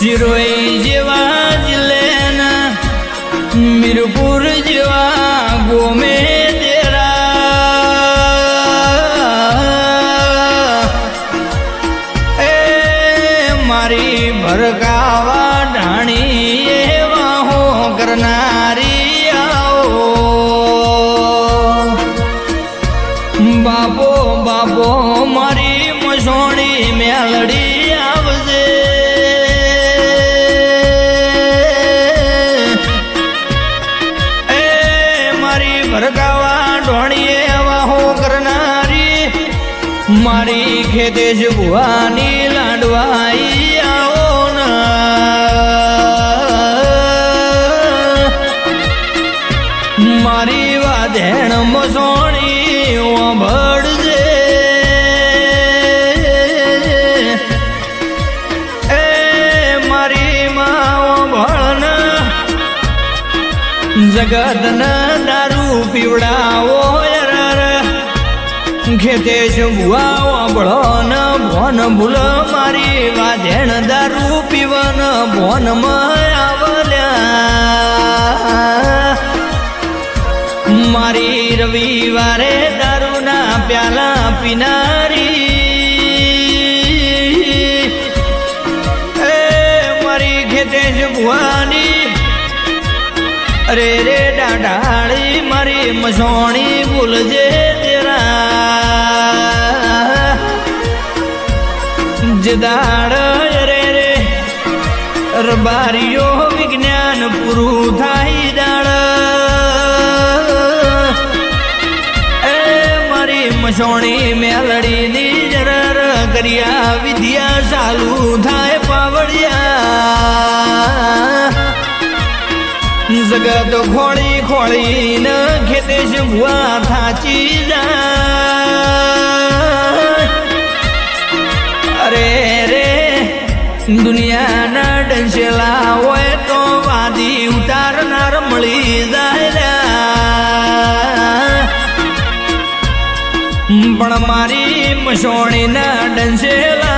सिरोई जेवा जिलेना मीरपुर जेवा गोमे तेरा ए मारी भरकावा ढाणी एवा हो करनारी आओ बाबो बाबो मारी मसोणी मेलड़ी आवजे भरकावा ढोणिए वाहो करनारी मारी खेतेश भुवानी लाडवाई आओ ना मारी वाधेण मसोणी भड़जे ए मारी माओ भड़ना जगत न दारू पीवड़ाओ यार खेतेश भुआओ बड़ो न भोन भूल मारी वाधेण दारू पीवन भोन आवल्या मारी रविवारे दारू ना प्याला पीनारी ए मारी खेतेश भुआनी अरे रे डाढ़ी मारी मसोणी भूलजे तेरा जदाड़ रे रे रबारियो विज्ञान पुरु थाई दाड़ ए मारी मसोणी मेलड़ी नी जरर करिया विद्या चालू थाय पावड़िया जगत खोली खोली न खेतेश भुआ थाची अरे रे दुनिया न डंसेला होय तो वादी उतारनार मळी जायला पण मारी मसोणी न डंसेला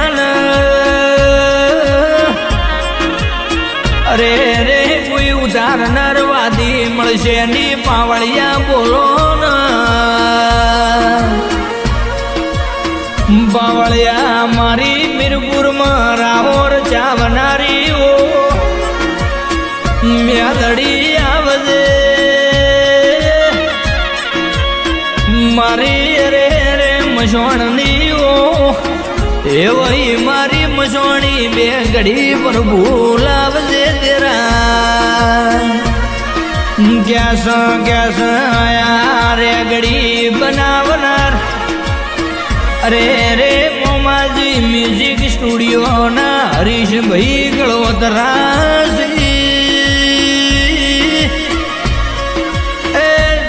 अरे रे कोई उतारनार वादी मळशे नी पावळिया बोलो ना पावळिया मारी मीरपुर में राहोर चावनारी ओ मेलड़ी आवजे मारी रे रे मसोणी ओ ए वही मारी मसोणी बे घड़ी पर भूलावजे तेरा कैस आया रे घड़ी बनावनार अरे रे मोमाजी म्यूजिक स्टूडियो ना हरीश भाई गड़ोतरा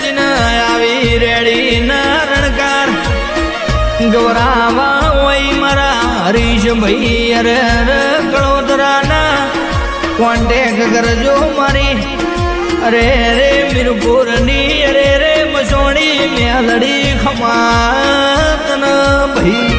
जिन आवी रेडी नारणकार गौरावा वही मारा हरीश भाई अरे गड़ोतरा ना कॉन्टेक्ट करजो मारी अरे रे मीरपुर नी अरे रे मसोणी मेलड़ी खमात न भाई।